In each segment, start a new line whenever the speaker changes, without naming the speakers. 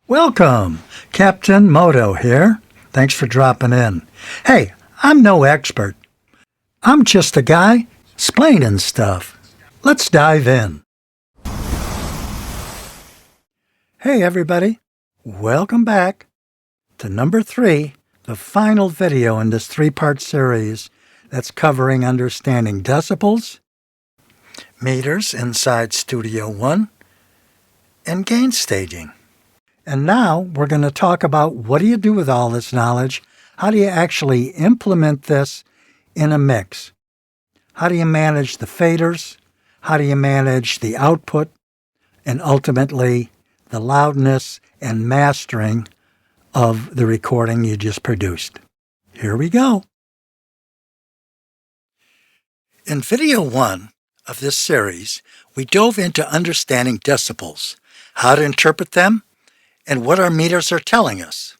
Welcome, Captain Moto here. Thanks for dropping in. Hey, I'm no expert. I'm just a guy explaining stuff. Let's dive in. Hey everybody, welcome back to number 3, the final video in this 3-part series that's covering understanding decibels, meters inside Studio One, and gain staging. And now we're going to talk about what do you do with all this knowledge? How do you actually implement this in a mix? How do you manage the faders? How do you manage the output? And ultimately, the loudness and mastering of the recording you just produced. Here we go. In video 1 of this series, we dove into understanding decibels, how to interpret them, and what our meters are telling us.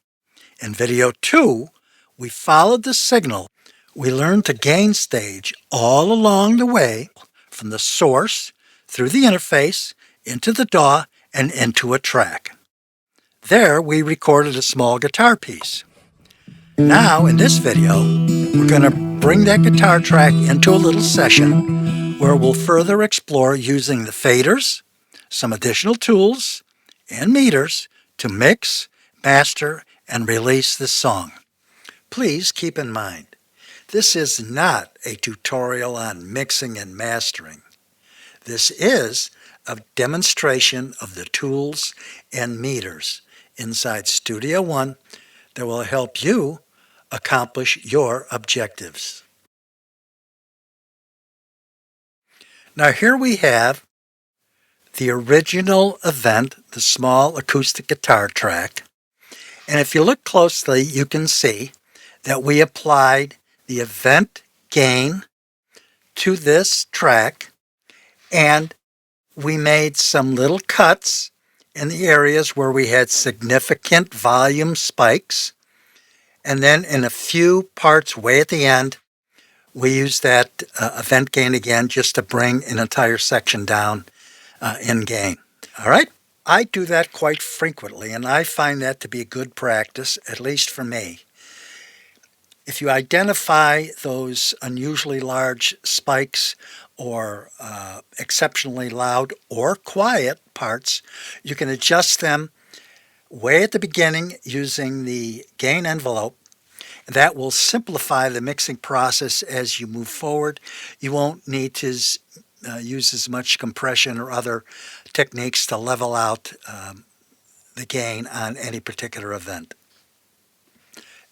In video 2, we followed the signal. We learned to gain stage all along the way from the source, through the interface, into the DAW, and into a track. There, we recorded a small guitar piece. Now, in this video, we're going to bring that guitar track into a little session where we'll further explore using the faders, some additional tools, and meters to mix, master, and release this song. Please keep in mind, this is not a tutorial on mixing and mastering. This is a demonstration of the tools and meters inside Studio One that will help you accomplish your objectives. Now here we have the original event, the small acoustic guitar track. And if you look closely, you can see that we applied the event gain to this track, and we made some little cuts in the areas where we had significant volume spikes. And then in a few parts way at the end, we used that event gain again just to bring an entire section down in gain. All right? I do that quite frequently, and I find that to be good practice, at least for me. If you identify those unusually large spikes or exceptionally loud or quiet parts, you can adjust them way at the beginning using the gain envelope. That will simplify the mixing process as you move forward. You won't need to use as much compression or other techniques to level out the gain on any particular event.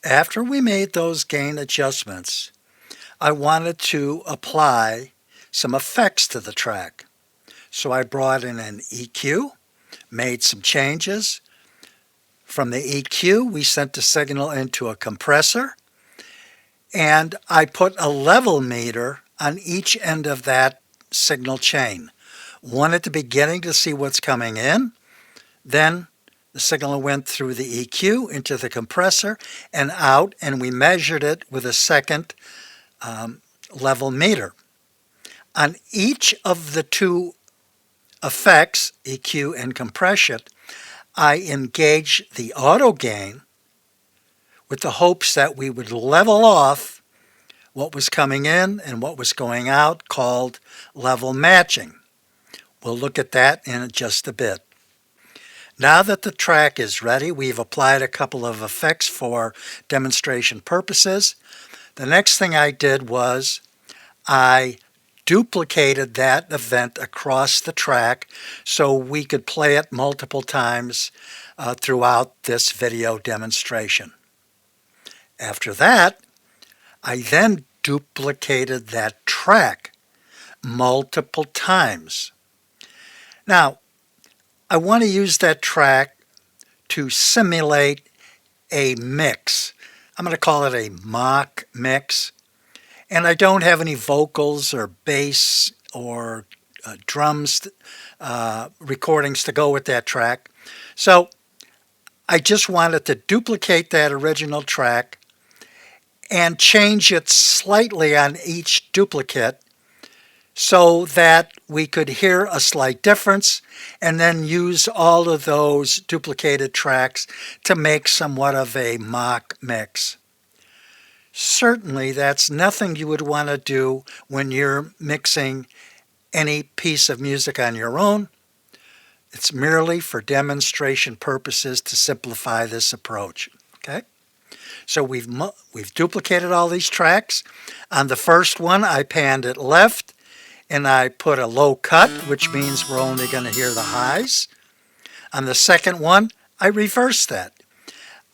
After we made those gain adjustments, I wanted to apply some effects to the track. So I brought in an EQ, made some changes. From the EQ, we sent the signal into a compressor, and I put a level meter on each end of that signal chain. One at the beginning to see what's coming in, then the signal went through the EQ into the compressor and out, and we measured it with a second level meter. On each of the two effects, EQ and compression, I engaged the auto gain with the hopes that we would level off what was coming in and what was going out, called level matching. We'll look at that in just a bit. Now that the track is ready, we've applied a couple of effects for demonstration purposes. The next thing I did was I duplicated that event across the track so we could play it multiple times throughout this video demonstration. After that, I then duplicated that track multiple times. Now, I want to use that track to simulate a mix. I'm going to call it a mock mix. And I don't have any vocals or bass or drums recordings to go with that track. So I just wanted to duplicate that original track and change it slightly on each duplicate so that we could hear a slight difference and then use all of those duplicated tracks to make somewhat of a mock mix. Certainly, that's nothing you would want to do when you're mixing any piece of music on your own. It's merely for demonstration purposes to simplify this approach. Okay? So we've duplicated all these tracks. On the first one, I panned it left, and I put a low cut, which means we're only going to hear the highs. On the second one, I reversed that.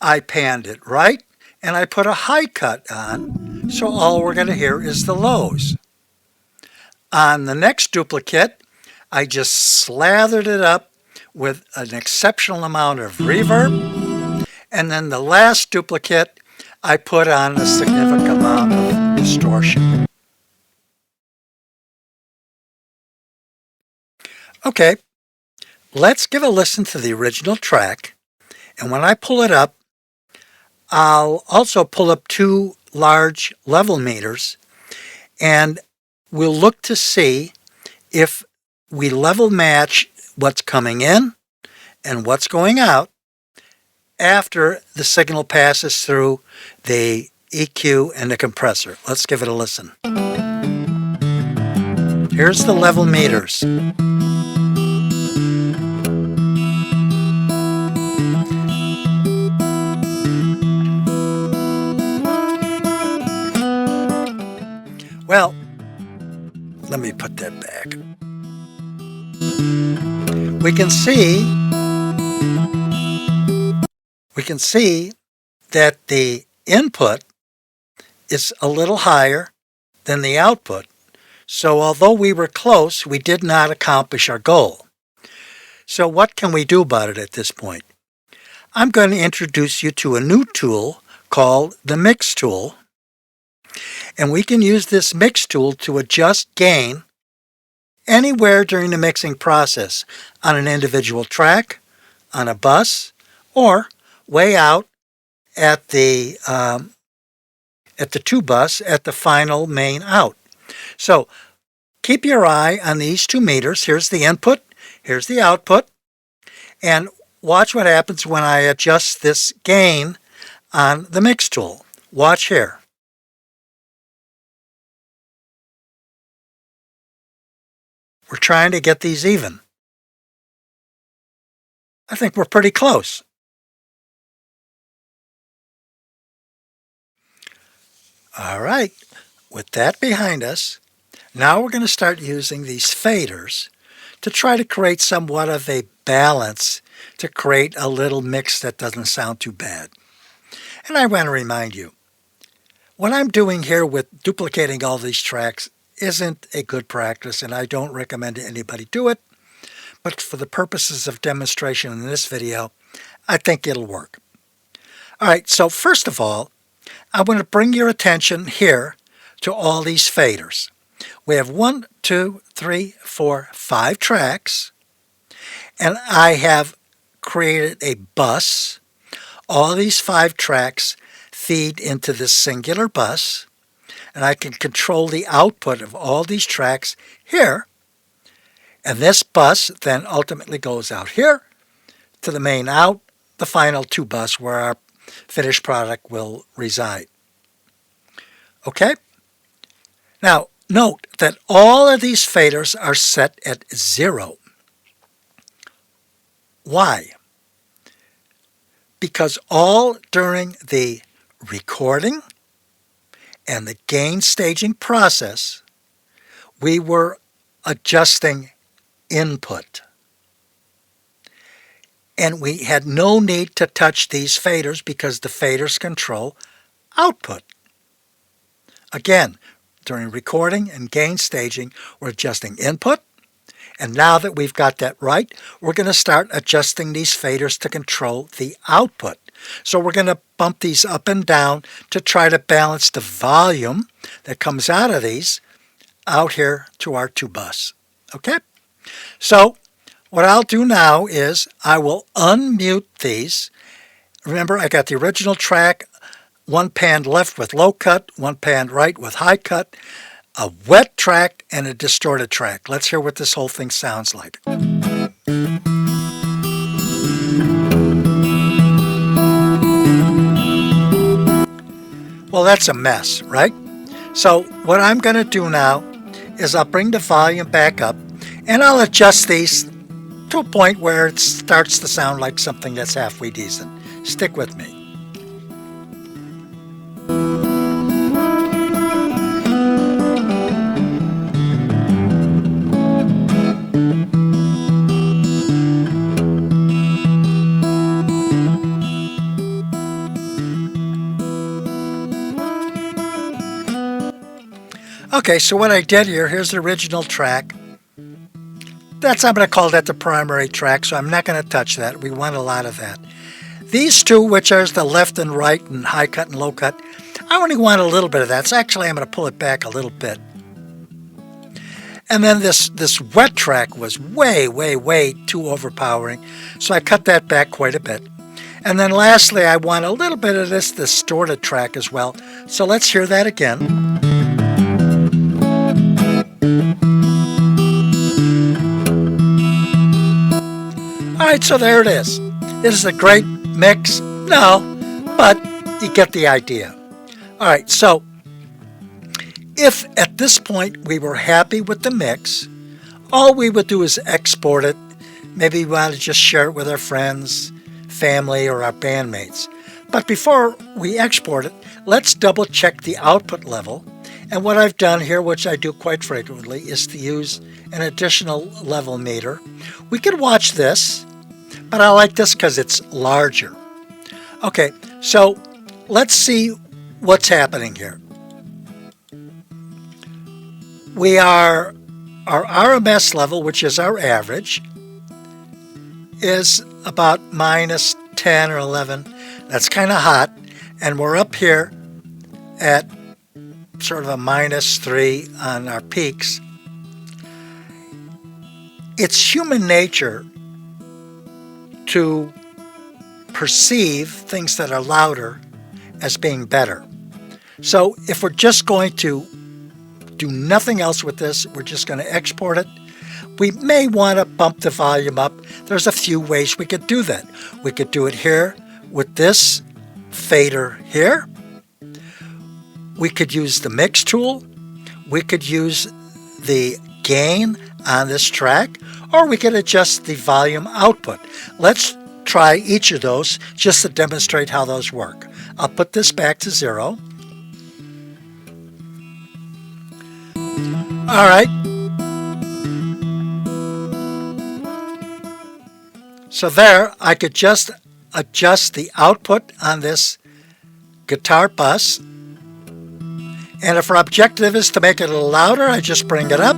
I panned it right, and I put a high cut on, so all we're going to hear is the lows. On the next duplicate, I just slathered it up with an exceptional amount of reverb, and then the last duplicate, I put on a significant amount of distortion. Okay, let's give a listen to the original track, and when I pull it up, I'll also pull up two large level meters, and we'll look to see if we level match what's coming in and what's going out after the signal passes through the EQ and the compressor. Let's give it a listen. Here's the level meters. Well, let me put that back. We can see that the input is a little higher than the output. So although we were close, we did not accomplish our goal. So what can we do about it at this point? I'm going to introduce you to a new tool called the Mix tool. And we can use this Mix tool to adjust gain anywhere during the mixing process on an individual track, on a bus, or way out at the 2 bus at the final main out. So keep your eye on these 2 meters. Here's the input, here's the output, and watch what happens when I adjust this gain on the Mix tool. Watch here. We're trying to get these even. I think we're pretty close. All right, with that behind us, now we're going to start using these faders to try to create somewhat of a balance, to create a little mix that doesn't sound too bad. And I want to remind you, what I'm doing here with duplicating all these tracks isn't a good practice, and I don't recommend anybody do it, but for the purposes of demonstration in this video, I think it'll work. All right, so first of all, I want to bring your attention here to all these faders. We have 1, 2, 3, 4, 5 tracks, and I have created a bus. All these 5 tracks feed into this singular bus, and I can control the output of all these tracks here, and this bus then ultimately goes out here to the main out, the final 2 bus where our finished product will reside. Okay? Now, note that all of these faders are set at 0. Why? Because all during the recording and the gain staging process, we were adjusting input. And we had no need to touch these faders because the faders control output. Again, during recording and gain staging, we're adjusting input. And now that we've got that right, we're going to start adjusting these faders to control the output. So we're going to bump these up and down to try to balance the volume that comes out of these out here to our 2 bus. Okay? So what I'll do now is I will unmute these. Remember, I got the original track, 1 panned left with low cut, 1 panned right with high cut. a wet track and a distorted track. Let's hear what this whole thing sounds like. Well, that's a mess, right? So what I'm going to do now is I'll bring the volume back up and I'll adjust these to a point where it starts to sound like something that's halfway decent. Stick with me. Okay, so what I did here, here's the original track. I'm going to call that the primary track, so I'm not going to touch that. We want a lot of that. These two, which are the left and right and high cut and low cut, I only want a little bit of that. So actually, I'm going to pull it back a little bit. And then this wet track was way, way, way too overpowering, so I cut that back quite a bit. And then lastly, I want a little bit of this distorted track as well. So let's hear that again. Alright, so there it is. Is it a great mix? No, but you get the idea. Alright, so if at this point we were happy with the mix, all we would do is export it. Maybe we want to just share it with our friends, family, or our bandmates. But before we export it, let's double check the output level. And what I've done here, which I do quite frequently, is to use an additional level meter. We could watch this, but I like this because it's larger. Okay, so let's see what's happening here. Our RMS level, which is our average, is about minus 10 or 11. That's kind of hot. And we're up here at sort of a minus 3 on our peaks. It's human nature to perceive things that are louder as being better. So if we're just going to do nothing else with this, we're just going to export it, we may want to bump the volume up. There's a few ways we could do that. We could do it here with this fader here. We could use the mix tool. We could use the gain on this track, or we could adjust the volume output. Let's try each of those just to demonstrate how those work. I'll put this back to 0. All right. So there, I could just adjust the output on this guitar bus. And if our objective is to make it a little louder, I just bring it up.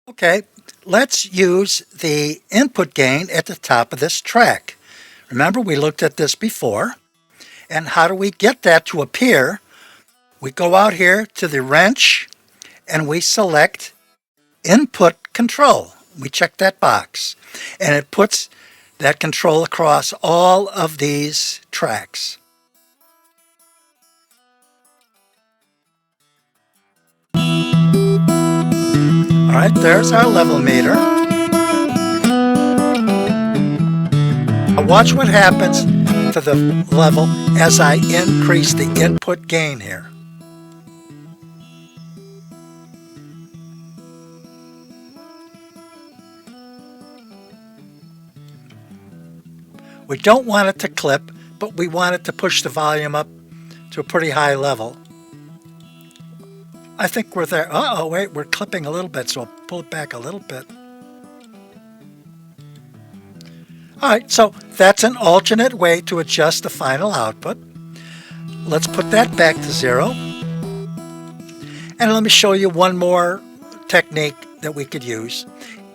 Okay, let's use the input gain at the top of this track. Remember, we looked at this before. And how do we get that to appear? We go out here to the wrench and we select input control. We check that box. And it puts that control across all of these tracks. All right, there's our level meter. Now watch what happens to the level as I increase the input gain here. We don't want it to clip, but we want it to push the volume up to a pretty high level. I think we're there. Uh-oh, wait, we're clipping a little bit, so I'll pull it back a little bit. All right, so that's an alternate way to adjust the final output. Let's put that back to 0. And let me show you one more technique that we could use.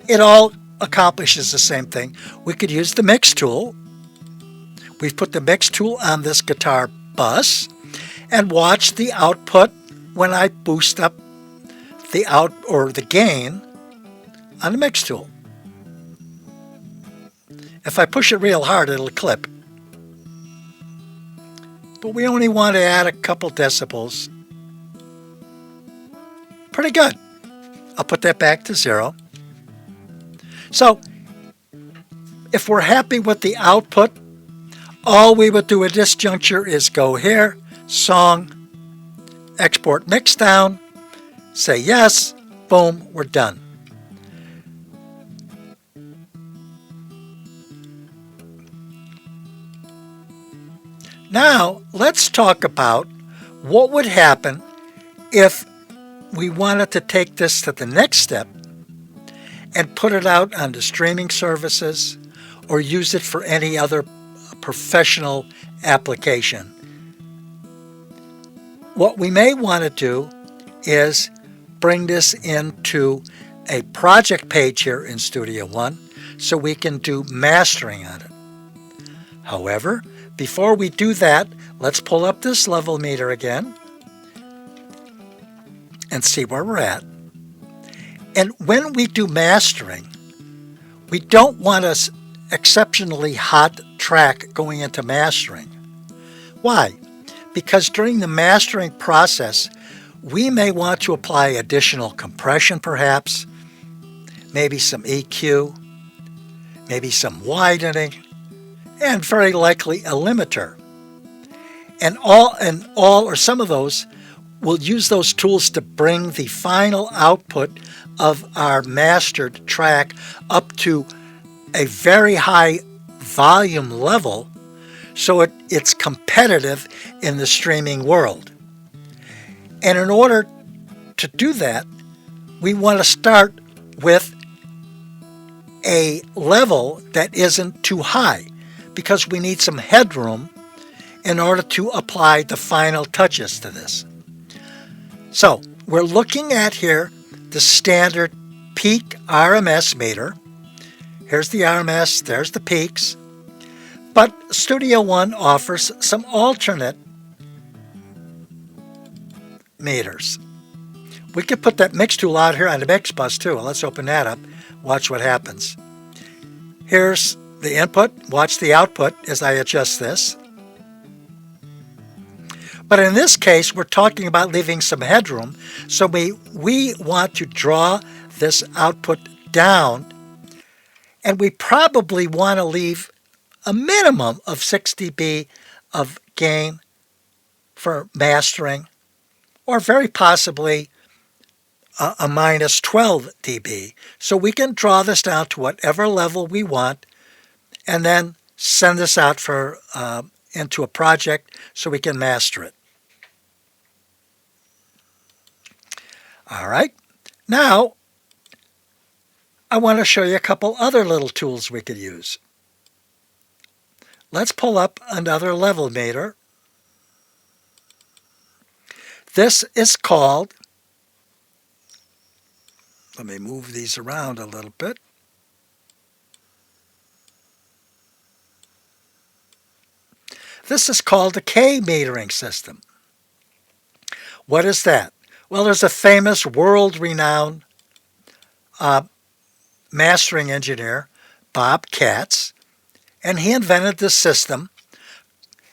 It all accomplishes the same thing. We could use the mix tool. We've put the mix tool on this guitar bus and watch the output when I boost up the out or the gain on the mix tool. If I push it real hard, it'll clip. But we only want to add a couple decibels. Pretty good. I'll put that back to 0. So, if we're happy with the output, all we would do at this juncture is go here, song, export mix down, say yes, boom, we're done. Now, let's talk about what would happen if we wanted to take this to the next step and put it out on the streaming services or use it for any other professional application. What we may want to do is bring this into a project page here in Studio One so we can do mastering on it. However, before we do that, let's pull up this level meter again and see where we're at. And when we do mastering, we don't want an exceptionally hot track going into mastering. Why? Because during the mastering process, we may want to apply additional compression perhaps, maybe some EQ, maybe some widening, and very likely a limiter. And all or some of those, we'll use those tools to bring the final output of our mastered track up to a very high volume level so it's competitive in the streaming world. And in order to do that, we want to start with a level that isn't too high because we need some headroom in order to apply the final touches to this. So we're looking at here the standard peak RMS meter. Here's the RMS, there's the peaks. But Studio One offers some alternate meters. We could put that mix tool out here on the mix bus too. Let's open that up, watch what happens. Here's the input, watch the output as I adjust this. But in this case, we're talking about leaving some headroom, so we want to draw this output down, and we probably want to leave a minimum of 6 dB of gain for mastering, or very possibly a minus 12 dB. So we can draw this down to whatever level we want, and then send this out for into a project so we can master it. All right, now I want to show you a couple other little tools we could use. Let's pull up another level meter. This is called, let me move these around a little bit. This is called the K metering system. What is that? Well, there's a famous world-renowned mastering engineer, Bob Katz, and he invented this system,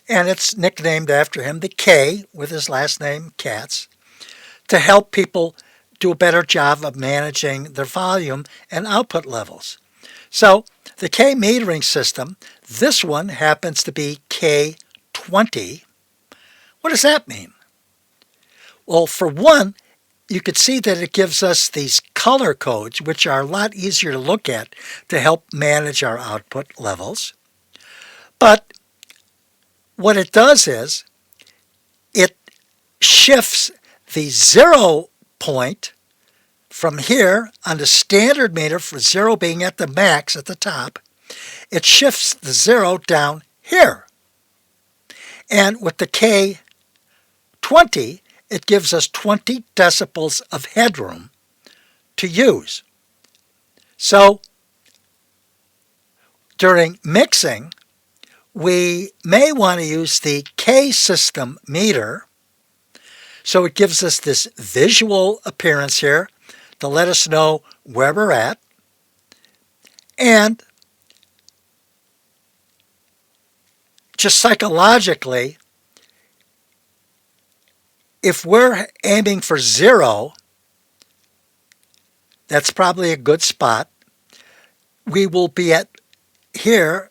and it's nicknamed after him, the K, with his last name, Katz, to help people do a better job of managing their volume and output levels. So the K metering system, this one happens to be K20. What does that mean? Well, for one, you could see that it gives us these color codes, which are a lot easier to look at to help manage our output levels. But what it does is it shifts the 0 point from here on the standard meter, for 0 being at the max at the top, it shifts the 0 down here. And with the K20, it gives us 20 decibels of headroom to use. So during mixing, we may want to use the K system meter. So it gives us this visual appearance here to let us know where we're at. And just psychologically, if we're aiming for 0, that's probably a good spot. We will be at here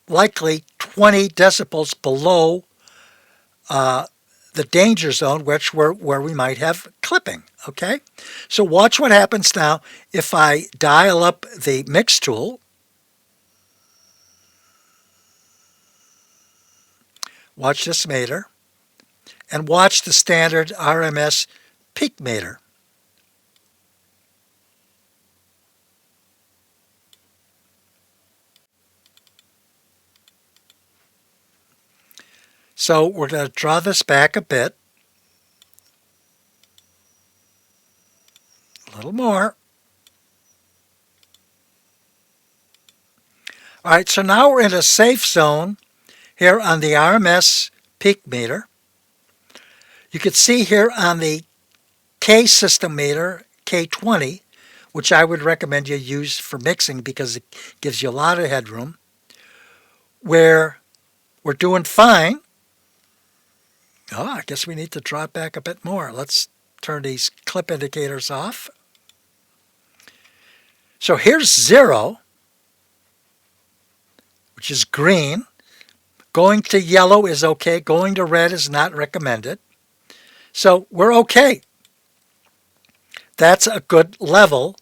likely 20 decibels below the danger zone, where we might have clipping. Okay, so watch what happens now if I dial up the mix tool. Watch this meter, and watch the standard RMS peak meter. So we're going to draw this back a bit. A little more. All right, so now we're in a safe zone here on the RMS peak meter. You can see here on the K system meter, K20, which I would recommend you use for mixing because it gives you a lot of headroom, where we're doing fine. Oh, I guess we need to drop back a bit more. Let's turn these clip indicators off. So here's 0, which is green. Going to yellow is okay. Going to red is not recommended. So we're okay. That's a good level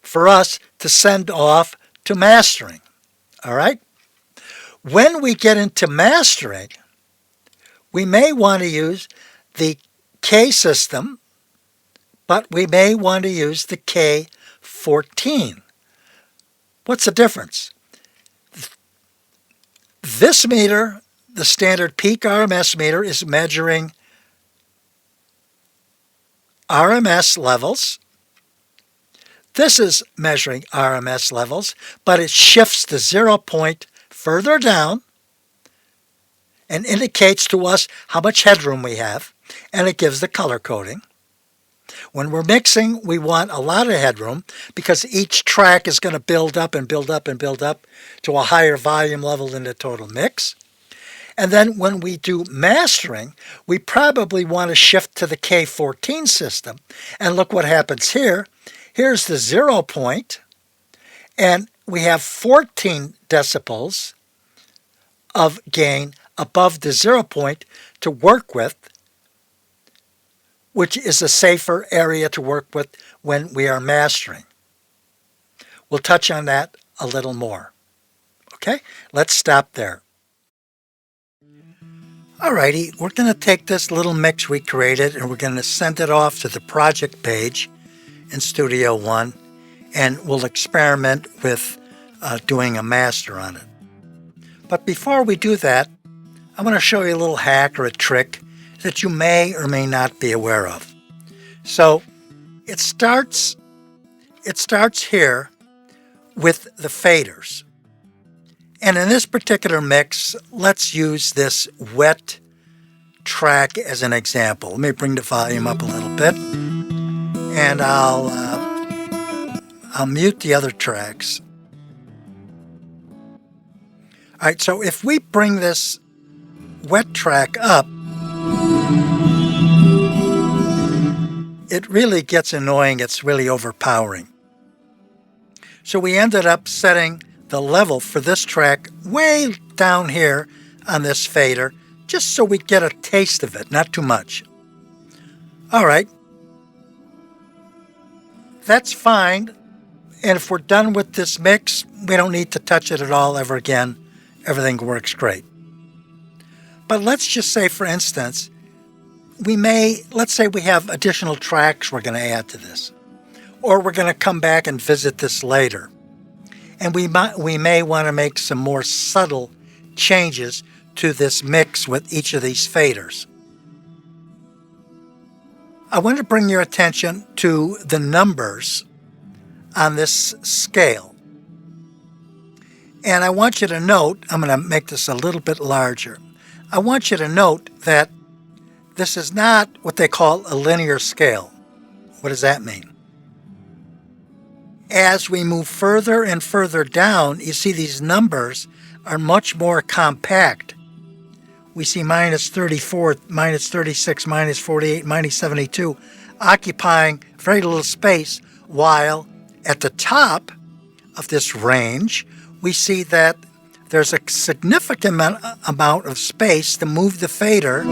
for us to send off to mastering. All right? When we get into mastering, we may want to use the K system, but we may want to use the K14. What's the difference? This meter, the standard peak RMS meter, is measuring RMS levels. This is measuring RMS levels, but it shifts the 0 point further down and indicates to us how much headroom we have, and it gives the color coding. When we're mixing, we want a lot of headroom because each track is going to build up and build up and build up to a higher volume level than the total mix. And then when we do mastering, we probably want to shift to the K14 system. And look what happens here. Here's the 0 point, and we have 14 decibels of gain above the 0 point to work with, which is a safer area to work with when we are mastering. We'll touch on that a little more. Okay, let's stop there. Alrighty, we're going to take this little mix we created and we're going to send it off to the project page in Studio One, and we'll experiment with doing a master on it. But before we do that, I want to show you a little hack or a trick that you may or may not be aware of. So it starts here with the faders. And in this particular mix, let's use this wet track as an example. Let me bring the volume up a little bit, and I'll mute the other tracks. All right, so if we bring this wet track up, it really gets annoying. It's really overpowering. So we ended up setting the level for this track way down here on this fader, just so we get a taste of it, not too much. All right. That's fine. And if we're done with this mix, we don't need to touch it at all ever again. Everything works great. But let's just say, for instance, let's say we have additional tracks we're going to add to this. Or we're going to come back and visit this later. And we may want to make some more subtle changes to this mix with each of these faders. I want to bring your attention to the numbers on this scale. And I want you to note, I'm going to make this a little bit larger. I want you to note that this is not what they call a linear scale. What does that mean? As we move further and further down, you see these numbers are much more compact. We see minus 34, minus 36, minus 48, minus 72 occupying very little space, while at the top of this range, we see that there's a significant amount of space to move the fader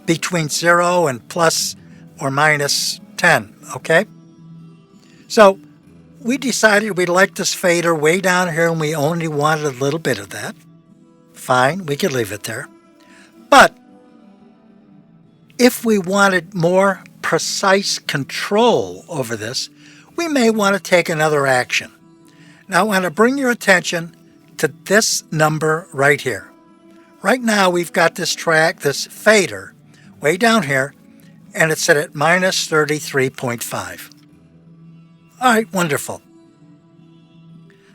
between 0 and plus or minus 10, okay? So we decided we liked this fader way down here and we only wanted a little bit of that. Fine, we could leave it there. But if we wanted more precise control over this, we may want to take another action. Now I want to bring your attention to this number right here. Right now we've got this track, this fader, way down here, and it's set at minus 33.5. All right, wonderful.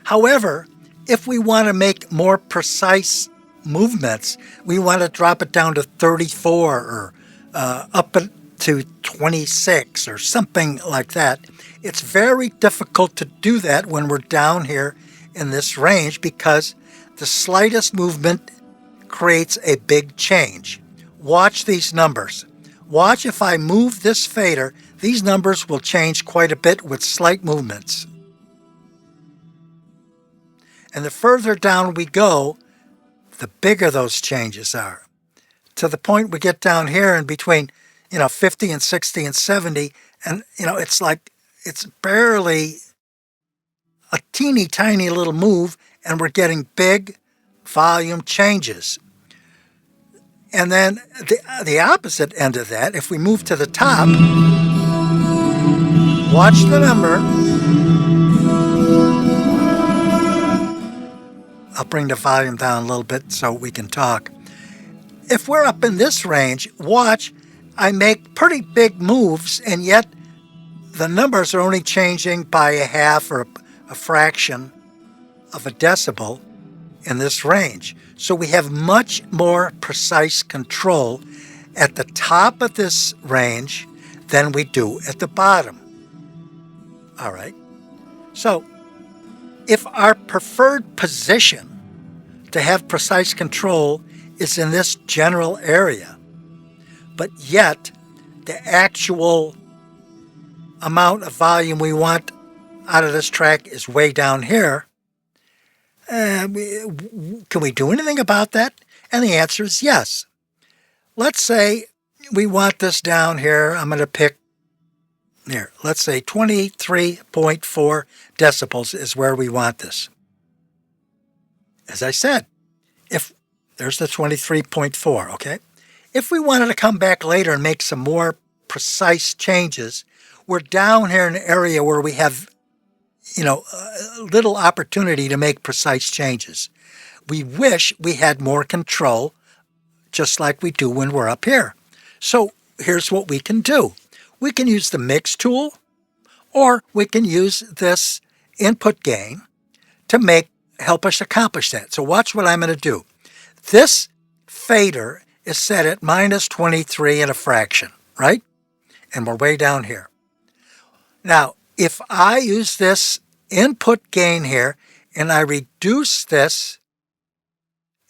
However, if we want to make more precise movements, we want to drop it down to 34 or up to 26 or something like that. It's very difficult to do that when we're down here in this range because the slightest movement creates a big change. Watch these numbers. Watch if I move this fader, these numbers will change quite a bit with slight movements. And the further down we go, the bigger those changes are. To the point we get down here in between, 50 and 60 and 70, and, it's like, it's barely a teeny tiny little move, and we're getting big volume changes. And then the opposite end of that, if we move to the top, watch the number. I'll bring the volume down a little bit so we can talk. If we're up in this range, watch, I make pretty big moves, and yet the numbers are only changing by a half or a fraction of a decibel in this range. So we have much more precise control at the top of this range than we do at the bottom. All right. So if our preferred position to have precise control is in this general area, but yet the actual amount of volume we want out of this track is way down here, can we do anything about that? And the answer is yes. Let's say we want this down here. I'm going to pick here. Let's say 23.4 decibels is where we want this. As I said, if there's the 23.4, okay? If we wanted to come back later and make some more precise changes, we're down here in an area where we have little opportunity to make precise changes. We wish we had more control, just like we do when we're up here. So here's what we can do. We can use the mix tool, or we can use this input gain to help us accomplish that. So watch what I'm going to do. This fader is set at minus 23 and a fraction, right? And we're way down here. Now, if I use this input gain here and I reduce this,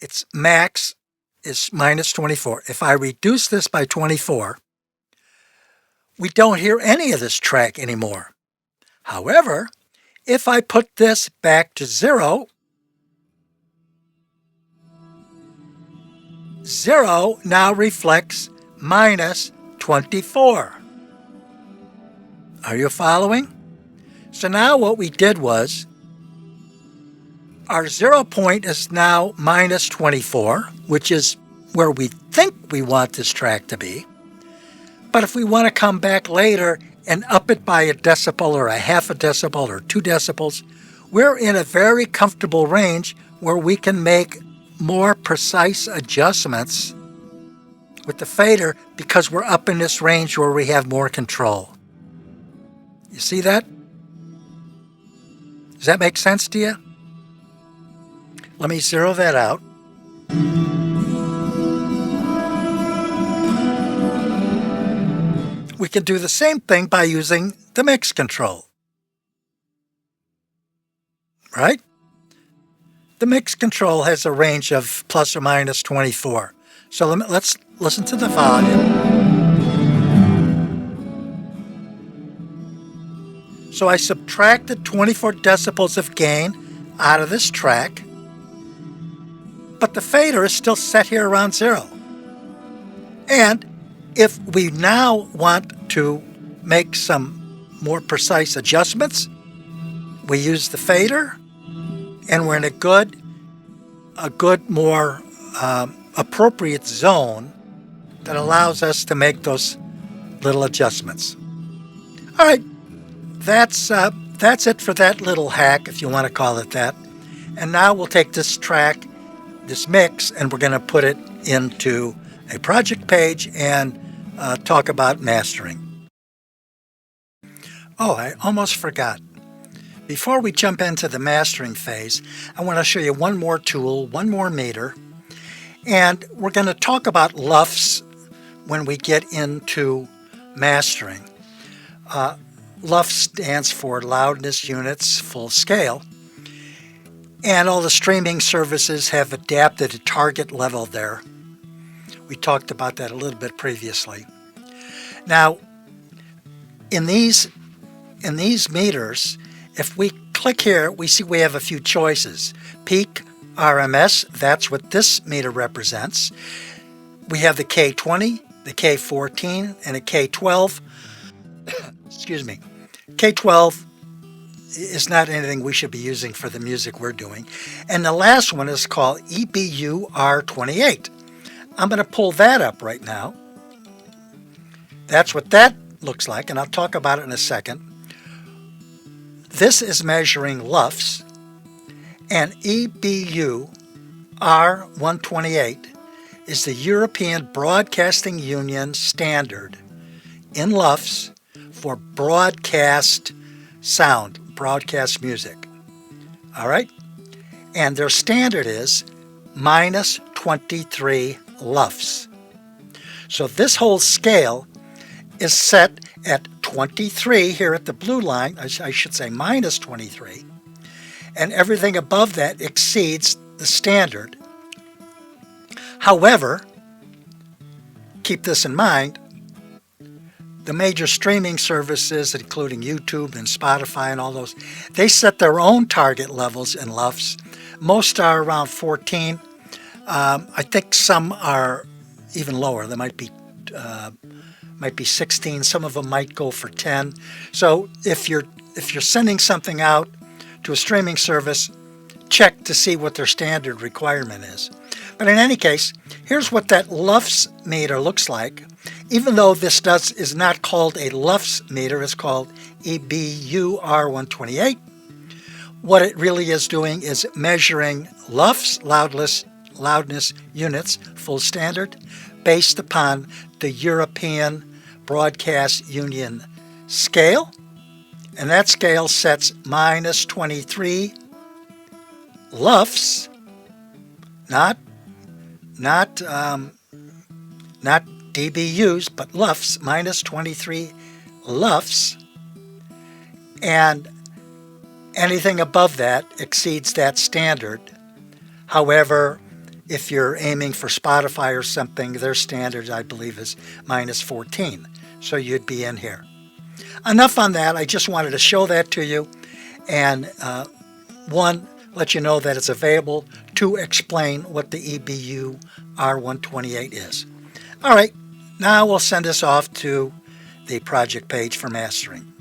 its max is minus 24. If I reduce this by 24, we don't hear any of this track anymore. However, if I put this back to 0, 0 now reflects minus 24. Are you following? So now what we did was, our 0 point is now minus 24, which is where we think we want this track to be. But if we want to come back later and up it by a decibel or a half a decibel or 2 decibels, we're in a very comfortable range where we can make more precise adjustments with the fader because we're up in this range where we have more control. You see that? Does that make sense to you? Let me zero that out. we can do the same thing by using the mix control, right? The mix control has a range of plus or minus 24. So let's listen to the volume. So I subtracted 24 decibels of gain out of this track, but the fader is still set here around 0. And if we now want to make some more precise adjustments, we use the fader, and we're in a good, more appropriate zone that allows us to make those little adjustments. All right, that's it for that little hack, if you want to call it that. And now we'll take this track, this mix, and we're going to put it into a project page and talk about mastering. Oh, I almost forgot. Before we jump into the mastering phase, I want to show you one more tool, one more meter, and we're going to talk about LUFS when we get into mastering. LUFS stands for Loudness Units Full Scale, and all the streaming services have adapted a target level there. We talked about that a little bit previously. Now, in these meters, if we click here, we see we have a few choices. Peak, RMS, that's what this meter represents. We have the K20, the K14, and a K12. Excuse me. K12 is not anything we should be using for the music we're doing. And the last one is called EBU R28. I'm going to pull that up right now. That's what that looks like, and I'll talk about it in a second. This is measuring LUFS, and EBU R128 is the European Broadcasting Union standard in LUFS for broadcast sound, broadcast music. All right? And their standard is minus 23 LUFS. So this whole scale is set at 23 here at the blue line, I should say minus 23, and everything above that exceeds the standard. However, keep this in mind, the major streaming services, including YouTube and Spotify and all those, they set their own target levels in LUFS. Most are around 14. I think some are even lower. They might be 16. Some of them might go for 10. So if you're sending something out to a streaming service, check to see what their standard requirement is. But in any case, here's what that LUFS meter looks like. Even though this is not called a LUFS meter, it's called EBU R128. What it really is doing is measuring LUFS, loudness units, full standard, based upon the European Broadcast Union scale, and that scale sets minus 23 LUFS, not dBUs, but LUFS, minus 23 LUFS, and anything above that exceeds that standard. However, if you're aiming for Spotify or something, their standard, I believe, is minus 14. So you'd be in here. Enough on that. I just wanted to show that to you. And one, let you know that it's available. Two, explain what the EBU R128 is. All right, now we'll send this off to the project page for mastering.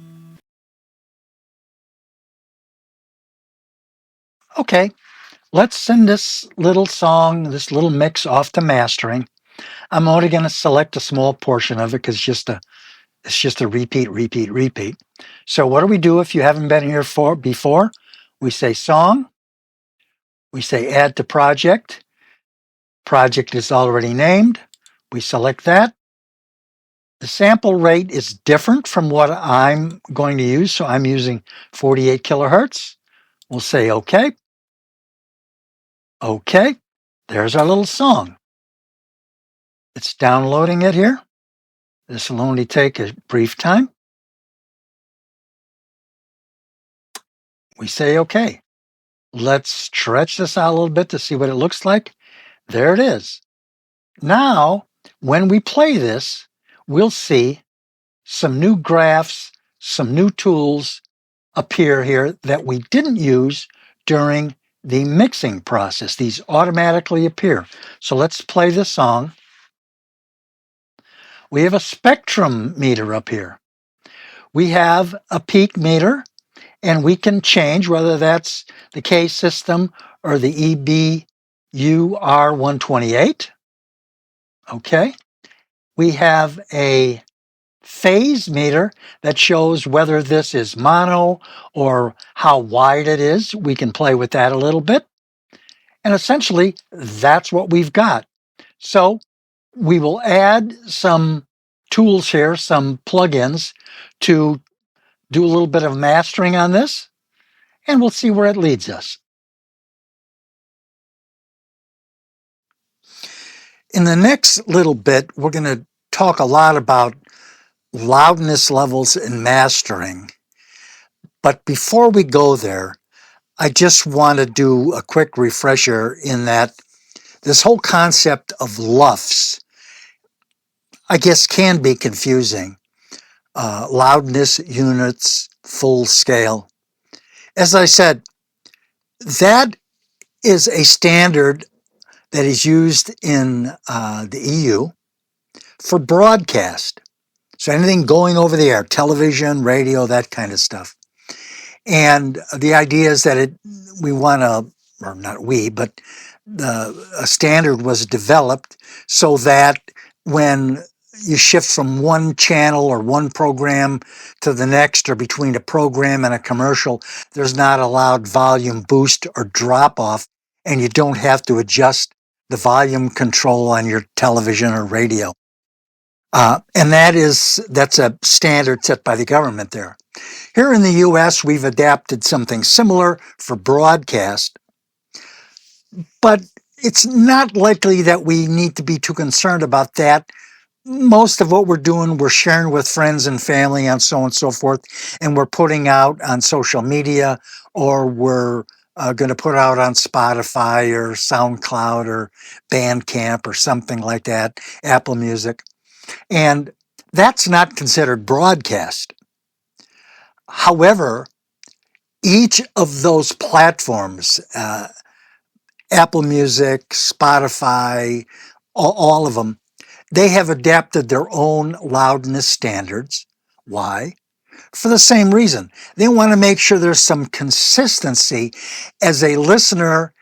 Okay. Let's send this little song, this little mix off to mastering. I'm only going to select a small portion of it because it's just a repeat. So what do we do if you haven't been here before? We say song. We say add to project. Project is already named. We select that. The sample rate is different from what I'm going to use, so I'm using 48 kilohertz. We'll say OK. Okay, there's our little song. It's downloading it here. This will only take a brief time. We say okay. Let's stretch this out a little bit to see what it looks like. There it is. Now, when we play this, we'll see some new graphs, some new tools appear here that we didn't use during the mixing process. These automatically appear. So let's play this song. We have a spectrum meter up here. We have a peak meter, and we can change whether that's the K system or the EBUR128. Okay. We have a phase meter that shows whether this is mono or how wide it is. We can play with that a little bit. And essentially, that's what we've got. So we will add some tools here, some plugins to do a little bit of mastering on this, and we'll see where it leads us. In the next little bit, we're going to talk a lot about loudness levels and mastering. But before we go there, I just want to do a quick refresher in that this whole concept of LUFS, I guess, can be confusing. Loudness units, full scale. As I said, that is a standard that is used in the EU for broadcast. So anything going over the air, television, radio, that kind of stuff. And the idea is that we want to, or not we, but a standard was developed so that when you shift from one channel or one program to the next, or between a program and a commercial, there's not a loud volume boost or drop off, and you don't have to adjust the volume control on your television or radio. And that's a standard set by the government there. Here in the US, we've adapted something similar for broadcast, but it's not likely that we need to be too concerned about that. Most of what we're doing, we're sharing with friends and family and so on and so forth, and we're putting out on social media, or we're going to put out on Spotify or SoundCloud or Bandcamp or something like that, Apple Music. And that's not considered broadcast. However, each of those platforms, Apple Music, Spotify, all of them, they have adapted their own loudness standards. Why? For the same reason. They want to make sure there's some consistency as a listener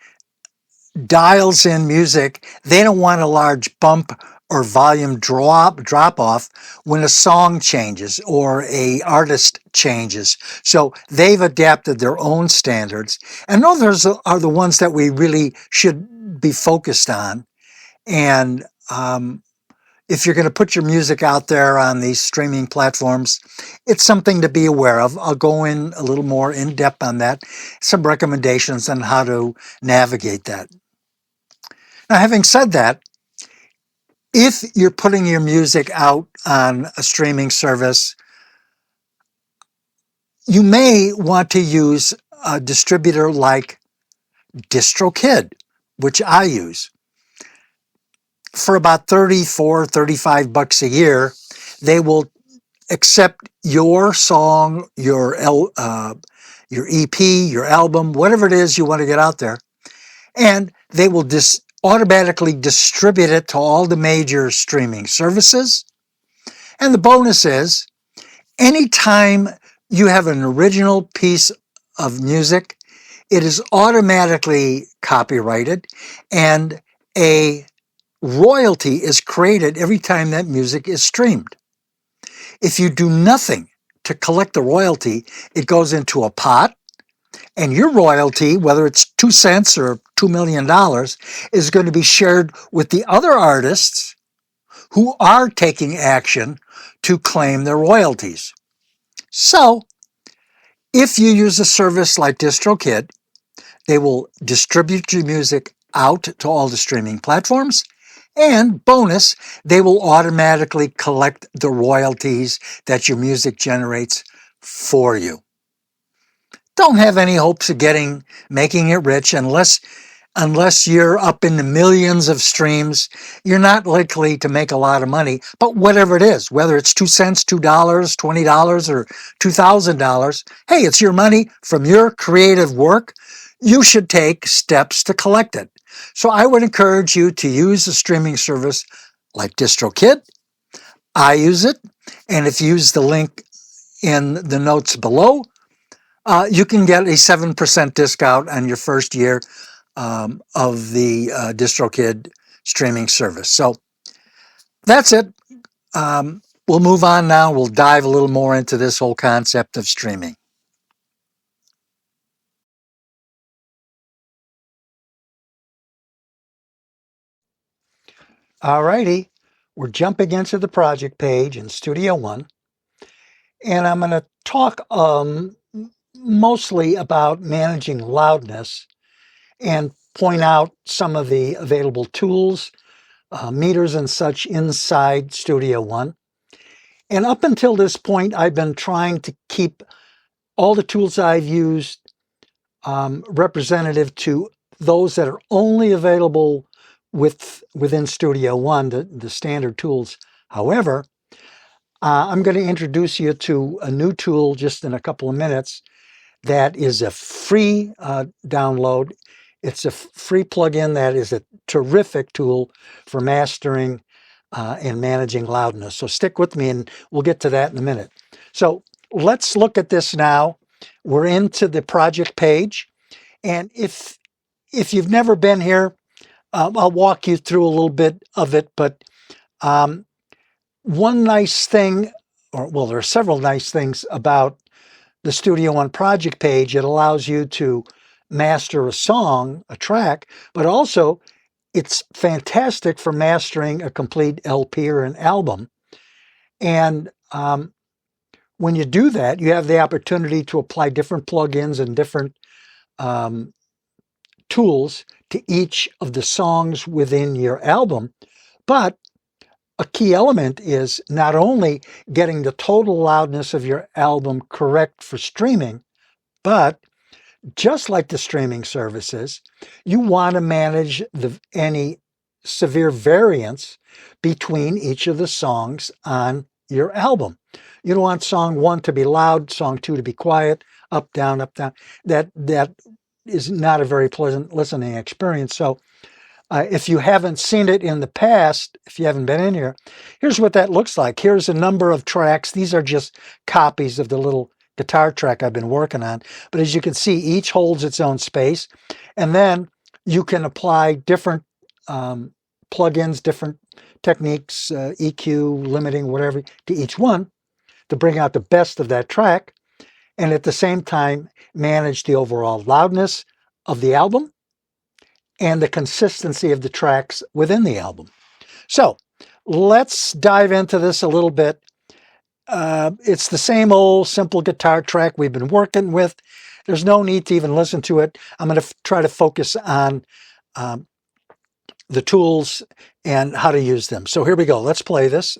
dials in music. They don't want a large bump or volume drop off when a song changes or a artist changes. So they've adapted their own standards, and those are the ones that we really should be focused on. And if you're going to put your music out there on these streaming platforms, it's something to be aware of. I'll go in a little more in depth on that, some recommendations on how to navigate that. Now, having said that, if you're putting your music out on a streaming service, you may want to use a distributor like DistroKid, which I use. For about $35 a year, they will accept your song, your EP, your album, whatever it is you want to get out there, and they will automatically distribute it to all the major streaming services. And the bonus is, anytime you have an original piece of music, it is automatically copyrighted, and a royalty is created every time that music is streamed. If you do nothing to collect the royalty, it goes into a pot, and your royalty, whether it's 2 cents or $2 million, is going to be shared with the other artists who are taking action to claim their royalties. So, if you use a service like DistroKid, they will distribute your music out to all the streaming platforms, And bonus, they will automatically collect the royalties that your music generates for you. Don't have any hopes of making it rich unless you're up in the millions of streams. You're not likely to make a lot of money. But whatever it is, whether it's 2 cents, $2, $20, or $2,000, hey, it's your money from your creative work. You should take steps to collect it. So I would encourage you to use a streaming service like DistroKid. I use it, and if you use the link in the notes below, you can get a 7% discount on your first year of the DistroKid streaming service. So that's it. We'll move on now. We'll dive a little more into this whole concept of streaming. Alrighty, we're jumping into the project page in Studio One, and I'm going to talk mostly about managing loudness and point out some of the available tools, meters and such inside Studio One. And up until this point, I've been trying to keep all the tools I've used representative to those that are only available within Studio One, the standard tools. However, I'm going to introduce you to a new tool just in a couple of minutes that is a free download. It's a free plugin that is a terrific tool for mastering and managing loudness. So stick with me and we'll get to that in a minute. So let's look at this now. We're into the project page. And if you've never been here, I'll walk you through a little bit of it. But one nice thing, there are several nice things about the Studio One project page. It allows you to master a song, a track, but also it's fantastic for mastering a complete LP or an album. And when you do that, you have the opportunity to apply different plugins and different tools to each of the songs within your album. But a key element is not only getting the total loudness of your album correct for streaming, but just like the streaming services, you want to manage any severe variance between each of the songs on your album. You don't want song 1 to be loud, song 2 to be quiet, up, down, up, down. That is not a very pleasant listening experience. So if you haven't seen it in the past, if you haven't been in here, here's what that looks like. Here's a number of tracks. These are just copies of the little guitar track I've been working on. But as you can see, each holds its own space. And then you can apply different plugins, different techniques, EQ, limiting, whatever, to each one to bring out the best of that track. And at the same time, manage the overall loudness of the album and the consistency of the tracks within the album. So let's dive into this a little bit. It's the same old simple guitar track we've been working with. There's no need to even listen to it. I'm going to try to focus on the tools and how to use them. So here we go. Let's play this.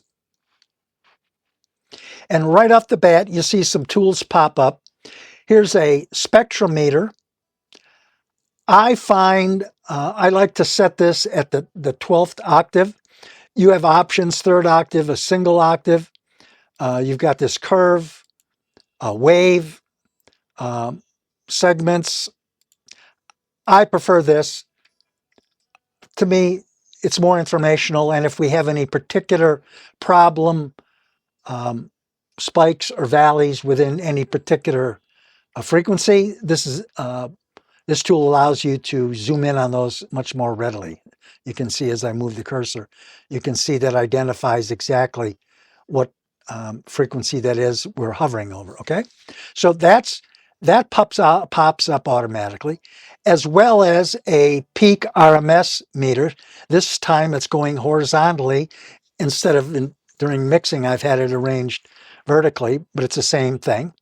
And right off the bat, you see some tools pop up. Here's a spectrometer. I find I like to set this at the 12th octave. You have options, 3rd octave, a single octave. You've got this curve, a wave, segments. I prefer this. To me, it's more informational. And if we have any particular problem, spikes or valleys within any particular frequency, this tool allows you to zoom in on those much more readily. You can see as I move the cursor, you can see that identifies exactly what frequency that is we're hovering over, okay? So that pops up automatically, as well as a peak RMS meter. This time it's going horizontally instead of during mixing, I've had it arranged vertically, but it's the same thing.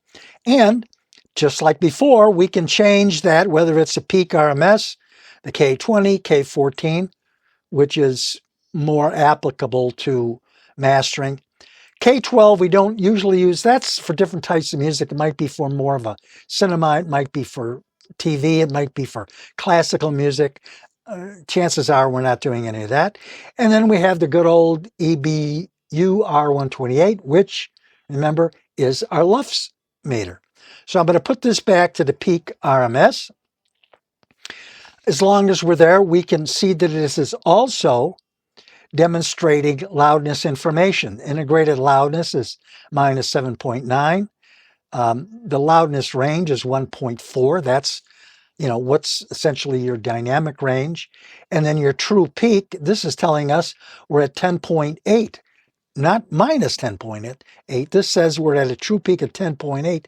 And just like before, we can change that, whether it's a peak RMS, the K20, K14, which is more applicable to mastering. K12 we don't usually use. That's for different types of music. It might be for more of a cinema. It might be for TV. It might be for classical music. Chances are we're not doing any of that. And then we have the good old EBU R128, which, remember, is our LUFS meter. So I'm going to put this back to the peak RMS. As long as we're there, we can see that this is also demonstrating loudness information. Integrated loudness is minus 7.9. The loudness range is 1.4. That's, what's essentially your dynamic range. And then your true peak, this is telling us we're at 10.8, not minus 10.8. This says we're at a true peak of 10.8.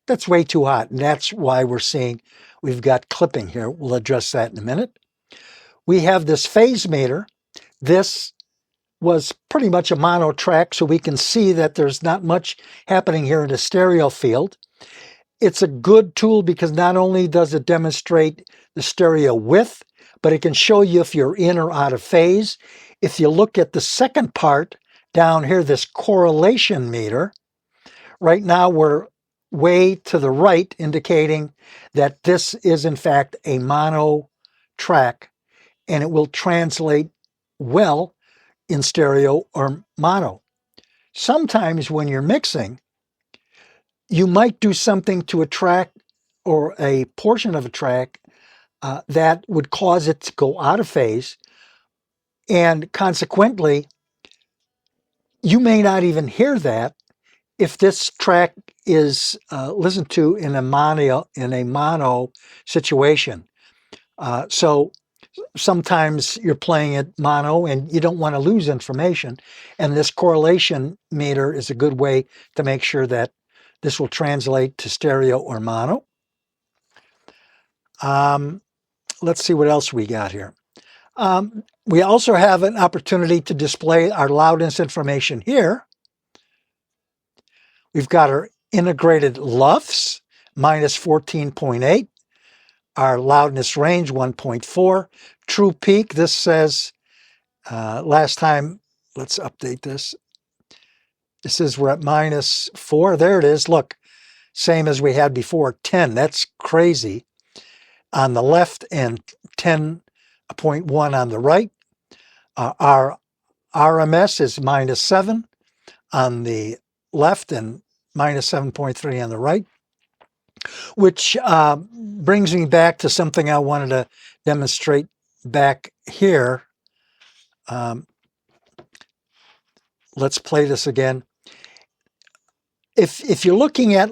That's way too hot. And that's why we're seeing we've got clipping here. We'll address that in a minute. We have this phase meter. This was pretty much a mono track, so we can see that there's not much happening here in the stereo field. It's a good tool because not only does it demonstrate the stereo width, but it can show you if you're in or out of phase. If you look at the second part down here, this correlation meter, right now we're way to the right, indicating that this is in fact a mono track, and it will translate well in stereo or mono. Sometimes when you're mixing, you might do something to a track or a portion of a track that would cause it to go out of phase, and consequently, you may not even hear that if this track is listened to in a mono situation. So sometimes you're playing it mono and you don't want to lose information. And this correlation meter is a good way to make sure that this will translate to stereo or mono. Let's see what else we got here. We also have an opportunity to display our loudness information here. We've got our integrated LUFS, minus 14.8. Our loudness range, 1.4. True peak, this says, last time, let's update this. It says we're at minus 4. There it is. Look, same as we had before, 10. That's crazy on the left and 10.1 on the right. Our RMS is minus 7 on the left and minus 7.3 on the right, which brings me back to something I wanted to demonstrate back here. Let's play this again. If you're looking at,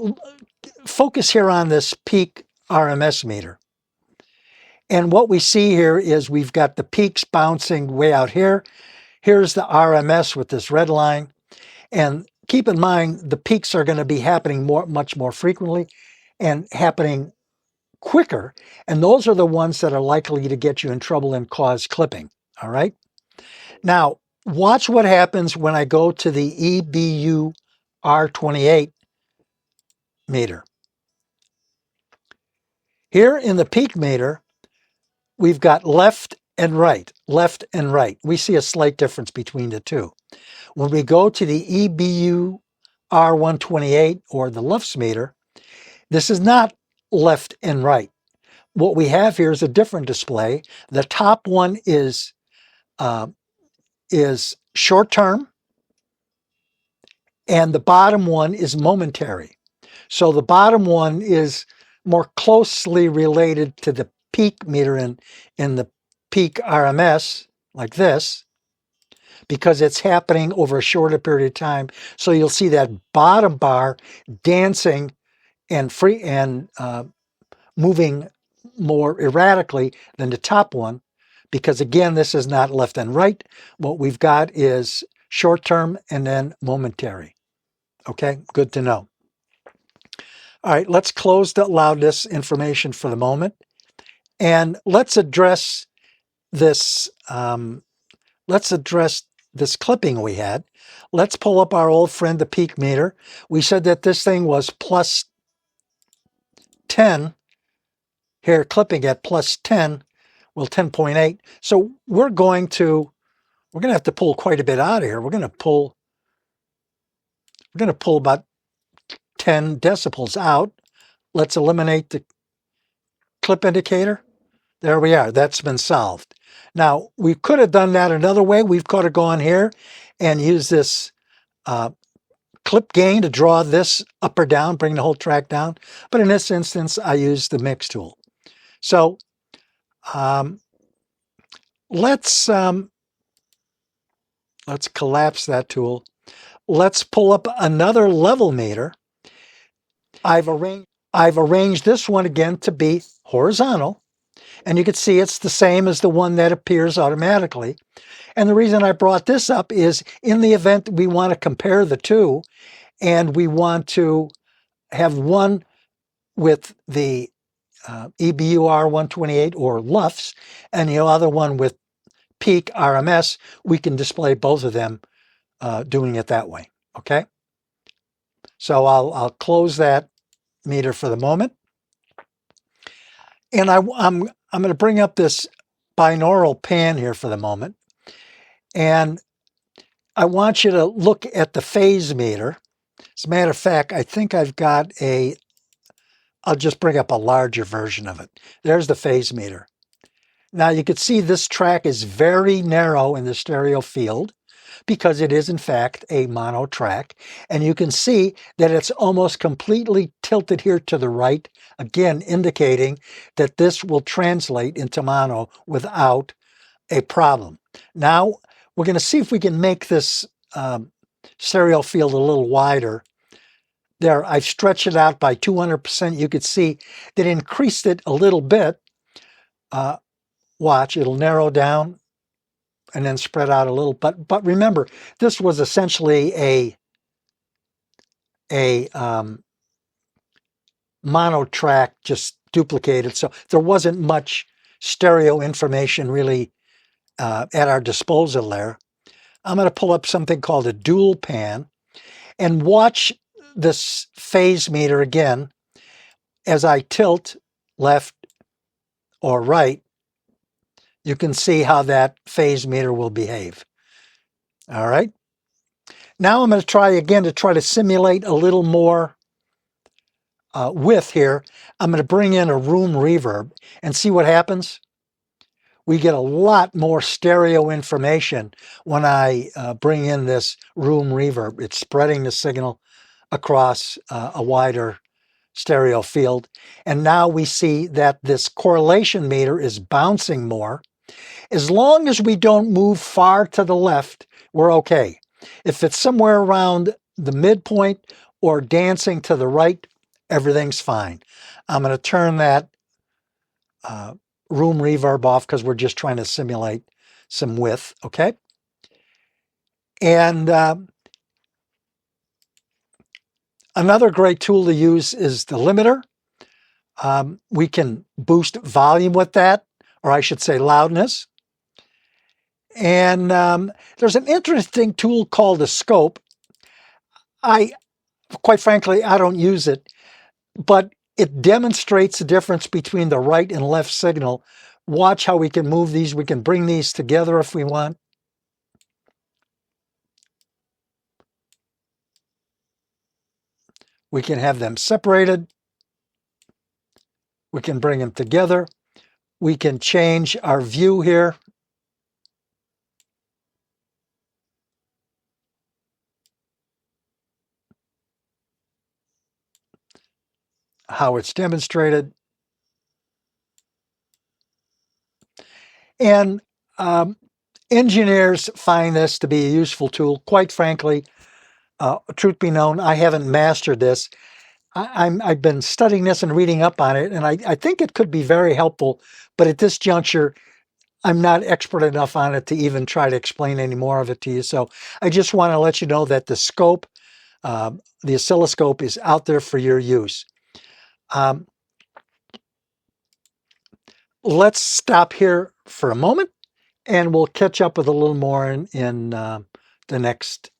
focus here on this peak RMS meter. And what we see here is we've got the peaks bouncing way out here. Here's the RMS with this red line. And keep in mind, the peaks are going to be happening much more frequently and happening quicker. And those are the ones that are likely to get you in trouble and cause clipping. All right. Now, watch what happens when I go to the EBU R28 meter. Here in the peak meter, we've got left and right, left and right. We see a slight difference between the two. When we go to the EBU R128 or the LUFS meter, this is not left and right. What we have here is a different display. The top one is short term, and the bottom one is momentary. So the bottom one is more closely related to the peak meter in the peak RMS, like this, because it's happening over a shorter period of time. So you'll see that bottom bar dancing and free and moving more erratically than the top one, because again, this is not left and right. What we've got is short term and then momentary. Okay, good to know. All right, let's close the loudness information for the moment, and let's address this. This clipping we had. Let's pull up our old friend, the peak meter. We said that this thing was plus 10. Here, clipping at plus 10, well, 10.8. So we're going to we're going to have to pull quite a bit out of here. We're going to pull about 10 decibels out. Let's eliminate the clip indicator. There we are. That's been solved. Now, we could have done that another way. We could have gone here and used this clip gain to draw this up or down, bring the whole track down. But in this instance, I used the mix tool. So let's collapse that tool. Let's pull up another level meter. I've arranged this one again to be horizontal. And you can see it's the same as the one that appears automatically. And the reason I brought this up is in the event we want to compare the two and we want to have one with the EBUR 128 or LUFS and the other one with peak RMS, we can display both of them doing it that way. Okay. So I'll close that meter for the moment. And I'm going to bring up this binaural pan here for the moment. And I want you to look at the phase meter. As a matter of fact, I think I've got I'll just bring up a larger version of it. There's the phase meter. Now you can see this track is very narrow in the stereo field because it is in fact a mono track. And you can see that it's almost completely tilted here to the right, again indicating that this will translate into mono without a problem. Now we're going to see if we can make this stereo field a little wider. There, I've stretched it out by 200%. You could see that increased it a little bit. Watch, it'll narrow down and then spread out a little. But remember, this was essentially a mono track just duplicated. So there wasn't much stereo information really at our disposal there. I'm going to pull up something called a dual pan and watch this phase meter again as I tilt left or right. You can see how that phase meter will behave. All right. Now I'm going to try again to try to simulate a little more width here. I'm going to bring in a room reverb and see what happens. We get a lot more stereo information when I bring in this room reverb. It's spreading the signal across a wider stereo field. And now we see that this correlation meter is bouncing more. As long as we don't move far to the left, we're okay. If it's somewhere around the midpoint or dancing to the right, everything's fine. I'm going to turn that room reverb off because we're just trying to simulate some width, okay? And another great tool to use is the limiter. We can boost volume with that, or I should say loudness. And there's an interesting tool called a scope. Quite frankly, I don't use it, but it demonstrates the difference between the right and left signal. Watch how we can move these. We can bring these together if we want. We can have them separated. We can bring them together. We can change our view here. How it's demonstrated. And engineers find this to be a useful tool. Quite frankly, truth be known, I haven't mastered this. I've been studying this and reading up on it, and I think it could be very helpful. But at this juncture, I'm not expert enough on it to even try to explain any more of it to you. So I just want to let you know that the scope, the oscilloscope, is out there for your use. Let's stop here for a moment, and we'll catch up with a little more in the next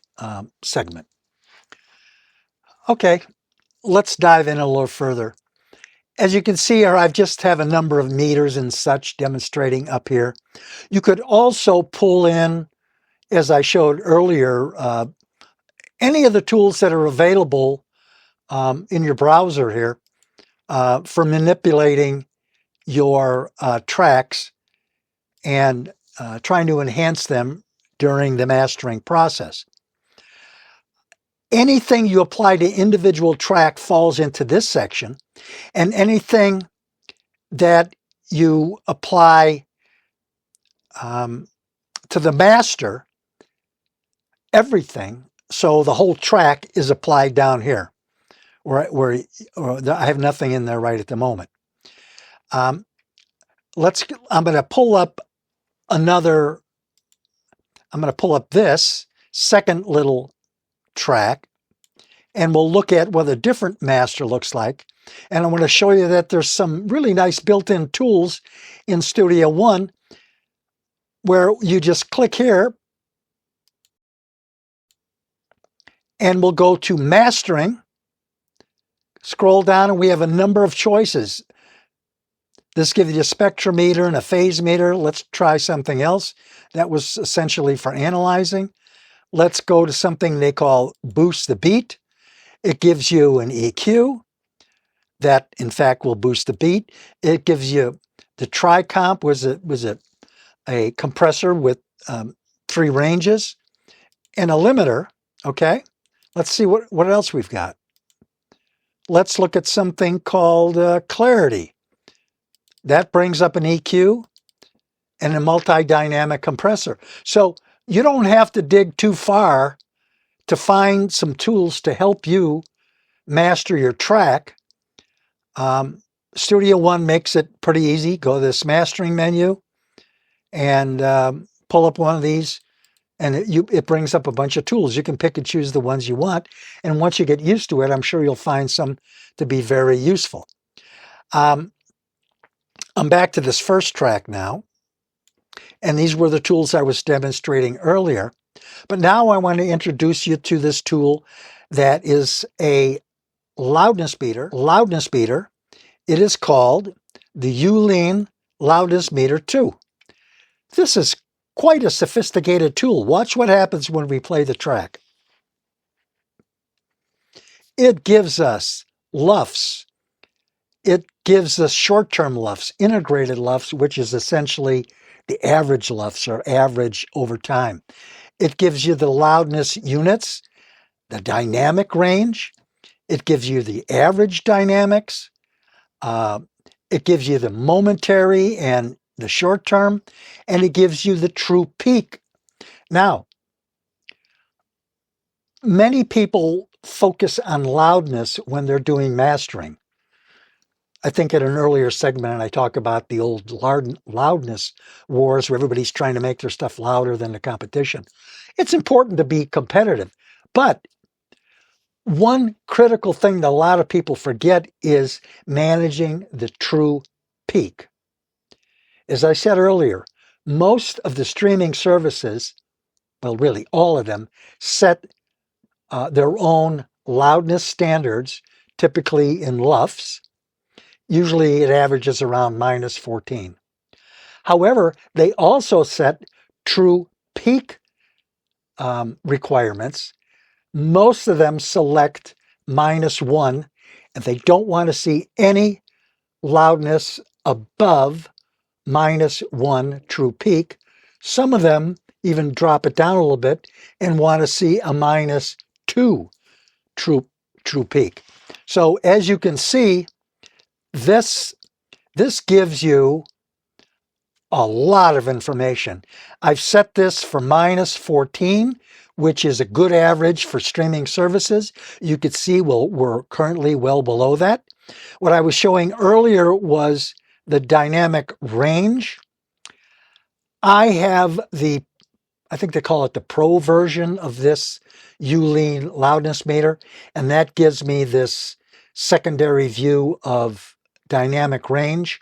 segment. Okay, let's dive in a little further. As you can see here, I just have a number of meters and such demonstrating up here. You could also pull in as I showed earlier, any of the tools that are available in your browser here for manipulating your tracks and trying to enhance them during the mastering process. Anything you apply to individual track falls into this section, and anything that you apply to the master, everything, so the whole track is applied down here, where I have nothing in there right at the moment. I'm going to pull up this second little track, and we'll look at what a different master looks like. And I'm going to show you that there's some really nice built-in tools in Studio One where you just click here and we'll go to mastering, scroll down, and we have a number of choices. This gives you a spectrometer and a phase meter. Let's try something else. That was essentially for analyzing. Let's go to something they call boost the beat. It gives you an EQ that, in fact, will boost the beat. It gives you the tri-comp, was a compressor with 3 ranges, and a limiter. Okay, let's see what else we've got. Let's look at something called clarity. That brings up an EQ and a multi-dynamic compressor. So you don't have to dig too far to find some tools to help you master your track. Studio One makes it pretty easy. Go to this mastering menu and pull up one of these, and it brings up a bunch of tools. You can pick and choose the ones you want, and once you get used to it, I'm sure you'll find some to be very useful. I'm back to this first track now, and these were the tools I was demonstrating earlier. But now I want to introduce you to this tool that is a loudness meter. It is called the Youlean Loudness Meter 2. This is quite a sophisticated tool. Watch what happens when we play the track. It gives us LUFS. It gives us short-term LUFS, integrated LUFS, which is essentially the average LUFS, or average over time. It gives you the loudness units, the dynamic range. It gives you the average dynamics. It gives you the momentary and the short term, and it gives you the true peak. Now, many people focus on loudness when they're doing mastering. I think in an earlier segment, I talk about the old loudness wars where everybody's trying to make their stuff louder than the competition. It's important to be competitive, but one critical thing that a lot of people forget is managing the true peak. As I said earlier, most of the streaming services, well, really all of them, set their own loudness standards, typically in LUFS. Usually it averages around -14. However, they also set true peak requirements. Most of them select -1, and they don't want to see any loudness above -1 true peak. Some of them even drop it down a little bit and want to see a -2 true peak. So as you can see, this gives you a lot of information. I've set this for -14, which is a good average for streaming services. You could see we're currently well below that. What I was showing earlier was the dynamic range. I have I think they call it the Pro version of this Youlean loudness meter, and that gives me this secondary view of dynamic range.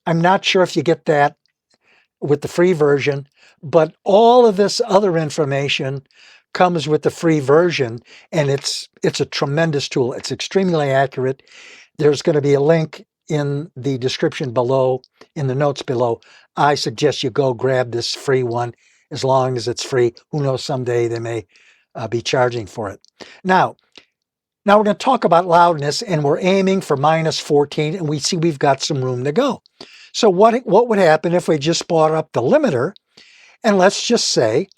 I'm not sure if you get that with the free version, but all of this other information comes with the free version, and it's a tremendous tool. It's extremely accurate. There's going to be a link in the description below, in the notes below. I suggest you go grab this free one. as long as it's free. Who knows, someday they may be charging for it. Now we're going to talk about loudness, and we're aiming for minus 14, and we see we've got some room to go. So what would happen if we just brought up the limiter, and let's just say,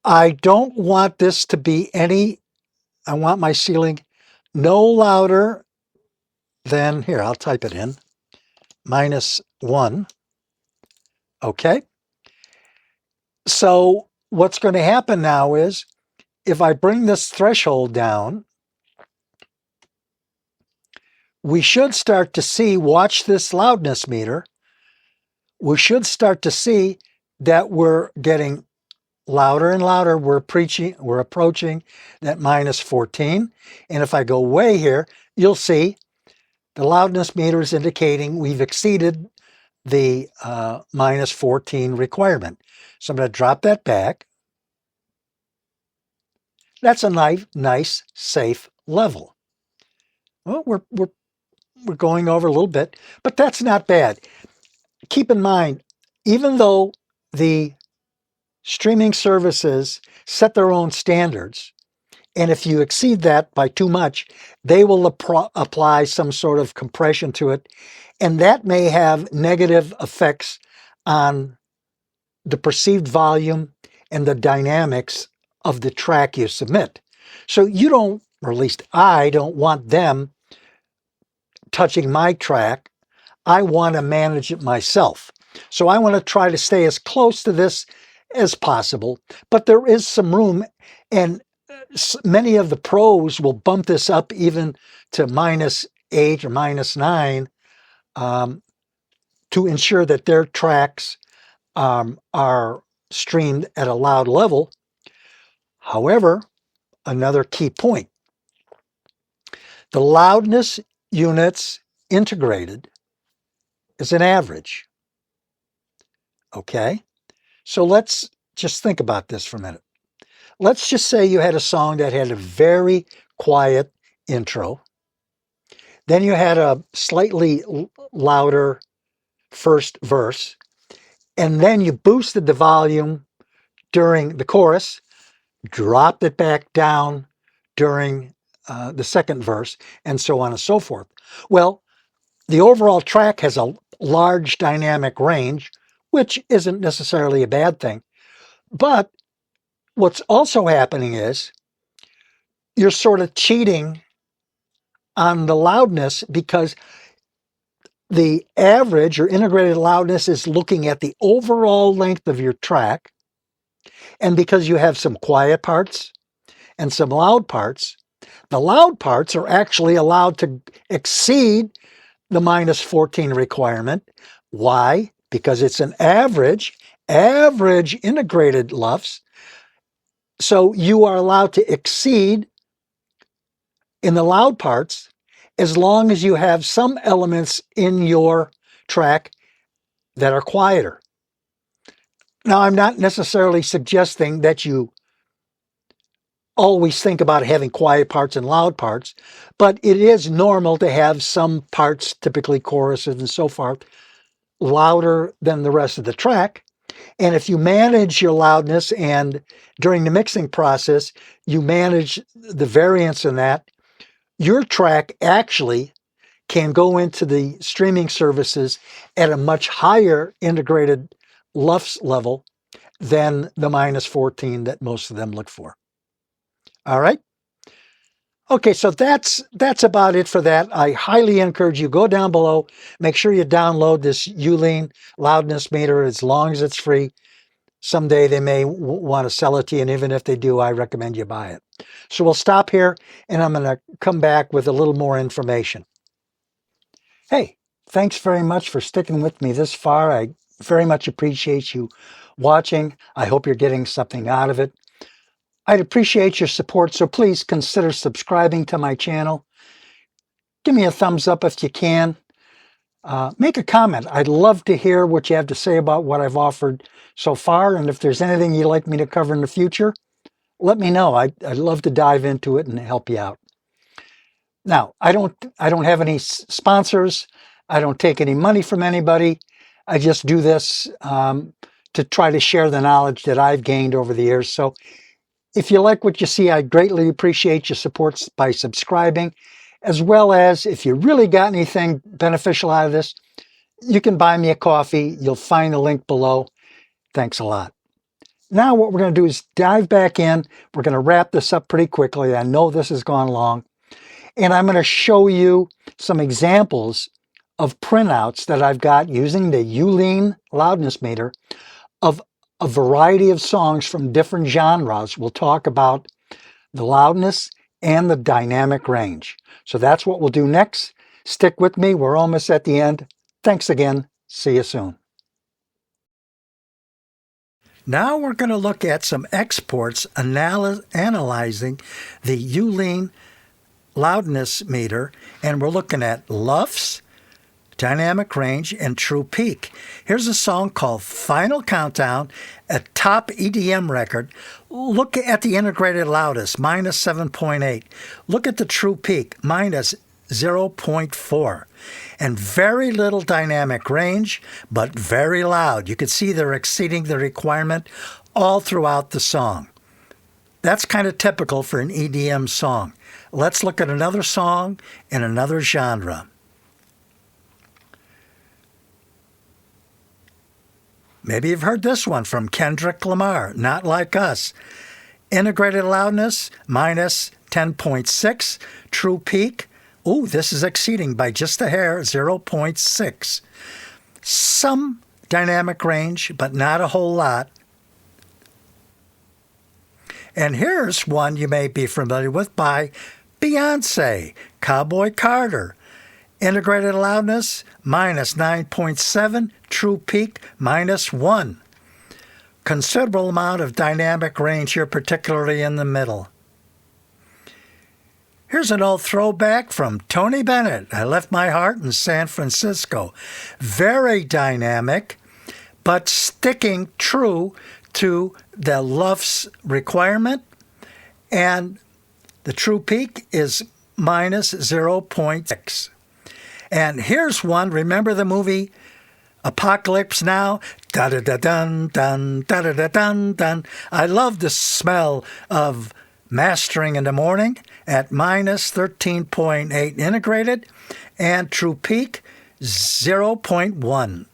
I don't want this to be I want my ceiling no louder than, here, I'll type it in, minus 1. Okay. So what's going to happen now is, if I bring this threshold down, we should start to see, watch this loudness meter, we should start to see that we're getting louder and louder. We're approaching that minus 14. And if I go way here, you'll see the loudness meter is indicating we've exceeded the minus 14 requirement. So I'm going to drop that back. That's a nice, safe level. Well, we're going over a little bit, but that's not bad. Keep in mind, even though the streaming services set their own standards, and if you exceed that by too much, they will apply some sort of compression to it, and that may have negative effects on the perceived volume and the dynamics of the track you submit. So you don't, or at least I don't want them touching my track. I want to manage it myself. So I want to try to stay as close to this as possible, but there is some room, and many of the pros will bump this up even to minus 8 or minus 9 to ensure that their tracks are streamed at a loud level. However, another key point, the loudness units integrated is an average. Okay, so let's just think about this for a minute. Let's just say you had a song that had a very quiet intro. Then you had a slightly louder first verse. And then you boosted the volume during the chorus, dropped it back down during the second verse, and so on and so forth. Well, the overall track has a large dynamic range, which isn't necessarily a bad thing. But what's also happening is you're sort of cheating on the loudness, because the average or integrated loudness is looking at the overall length of your track. And because you have some quiet parts and some loud parts, the loud parts are actually allowed to exceed the minus 14 requirement. Why? Because it's an average integrated LUFS. So you are allowed to exceed in the loud parts as long as you have some elements in your track that are quieter. Now, I'm not necessarily suggesting that you always think about having quiet parts and loud parts, but it is normal to have some parts, typically choruses and so forth, louder than the rest of the track. And if you manage your loudness, and during the mixing process, you manage the variance in that, your track actually can go into the streaming services at a much higher integrated LUFS level than the minus 14 that most of them look for. All right. Okay, so that's about it for that. I highly encourage you, go down below, make sure you download this Youlean loudness meter as long as it's free. Someday they may want to sell it to you, and even if they do, I recommend you buy it. So we'll stop here, and I'm going to come back with a little more information. Hey, thanks very much for sticking with me this far. I very much appreciate you watching. I hope you're getting something out of it. I'd appreciate your support, so please consider subscribing to my channel. Give me a thumbs up if you can. Make a comment. I'd love to hear what you have to say about what I've offered so far, and if there's anything you'd like me to cover in the future, let me know. I'd love to dive into it and help you out. Now, I don't have any sponsors. I don't take any money from anybody. I just do this to try to share the knowledge that I've gained over the years. So if you like what you see, I greatly appreciate your support by subscribing, as well as if you really got anything beneficial out of this, you can buy me a coffee. You'll find the link below. Thanks a lot. Now what we're going to do is dive back in. We're going to wrap this up pretty quickly. I know this has gone long. And I'm going to show you some examples of printouts that I've got using the Youlean Loudness Meter of a variety of songs from different genres. We'll talk about the loudness and the dynamic range. So that's what we'll do next. Stick with me. We're almost at the end. Thanks again. See you soon. Now we're going to look at some exports analyzing the Youlean Loudness Meter, and we're looking at LUFS, dynamic range, and true peak. Here's a song called Final Countdown, a top EDM record. Look at the integrated loudness, minus 7.8. Look at the true peak, minus 0.4. And very little dynamic range, but very loud. You can see they're exceeding the requirement all throughout the song. That's kind of typical for an EDM song. Let's look at another song in another genre. Maybe you've heard this one from Kendrick Lamar, Not Like Us. Integrated loudness, minus 10.6. True peak, ooh, this is exceeding by just a hair, 0.6. Some dynamic range, but not a whole lot. And here's one you may be familiar with by Beyonce, Cowboy Carter. Integrated loudness, minus 9.7. True peak, minus 1. Considerable amount of dynamic range here, particularly in the middle. Here's an old throwback from Tony Bennett, I Left My Heart in San Francisco. Very dynamic, but sticking true to the LUFS requirement, and the true peak is minus 0.6. And here's one, remember the movie Apocalypse Now? Da-da-da-dun, dun, da-da-da-dun, dun. I love the smell of mastering in the morning at minus 13.8 integrated, and true peak 0.1.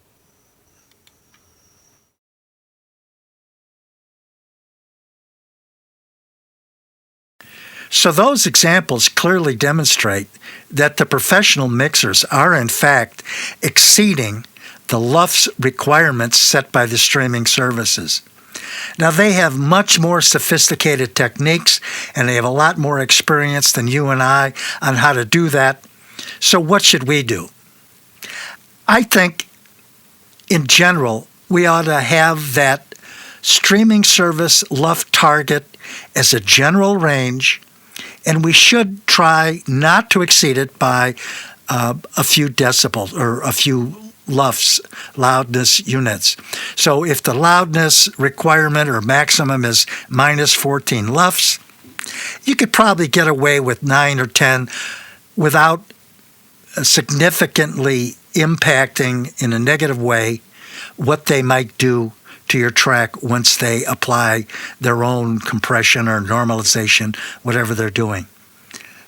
So those examples clearly demonstrate that the professional mixers are in fact exceeding the LUFS requirements set by the streaming services. Now they have much more sophisticated techniques and they have a lot more experience than you and I on how to do that. So what should we do? I think in general we ought to have that streaming service LUFS target as a general range, and we should try not to exceed it by a few decibels or a few LUFS, loudness units. So if the loudness requirement or maximum is minus 14 LUFS, you could probably get away with 9 or 10 without significantly impacting in a negative way what they might do to your track once they apply their own compression or normalization, whatever they're doing.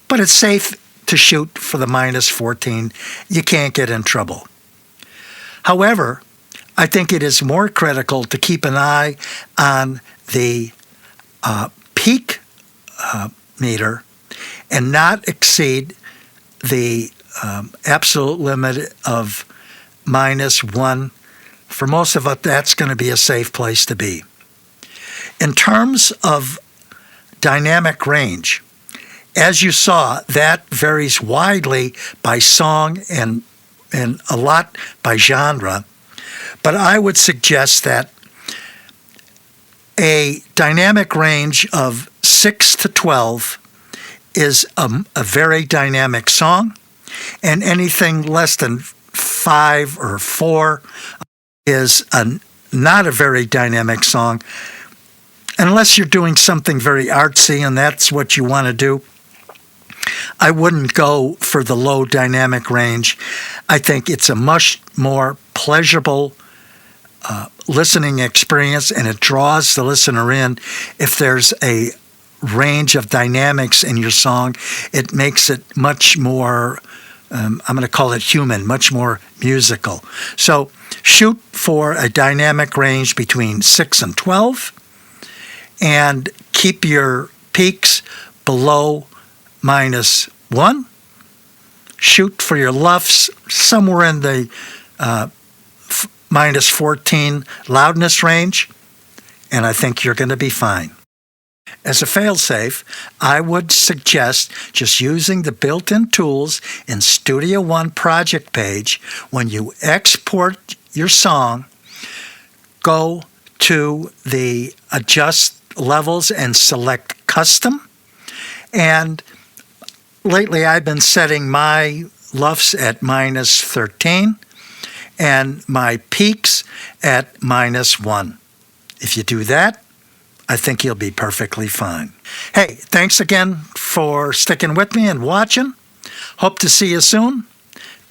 But it's safe to shoot for the minus 14. You can't get in trouble. However, I think it is more critical to keep an eye on the peak meter and not exceed the absolute limit of minus 1. For most of us, that's going to be a safe place to be. In terms of dynamic range, as you saw, that varies widely by song and a lot by genre. But I would suggest that a dynamic range of 6 to 12 is a very dynamic song, and anything less than 5 or 4 is not a very dynamic song, unless you're doing something very artsy and that's what you want to do. I wouldn't go for the low dynamic range. I think it's a much more pleasurable listening experience, and it draws the listener in. If there's a range of dynamics in your song, it makes it much more, I'm going to call it human, much more musical. So shoot for a dynamic range between 6 and 12, and keep your peaks below -1. Shoot for your LUFS somewhere in the -14 loudness range, and I think you're going to be fine. As a failsafe, I would suggest just using the built-in tools in Studio One project page. When you export your song, go to the adjust levels and select custom. And lately I've been setting my LUFS at -13 and my peaks at -1. If you do that, I think you'll be perfectly fine. Hey, thanks again for sticking with me and watching. Hope to see you soon.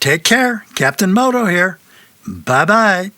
Take care. Captain Moto here. Bye-bye.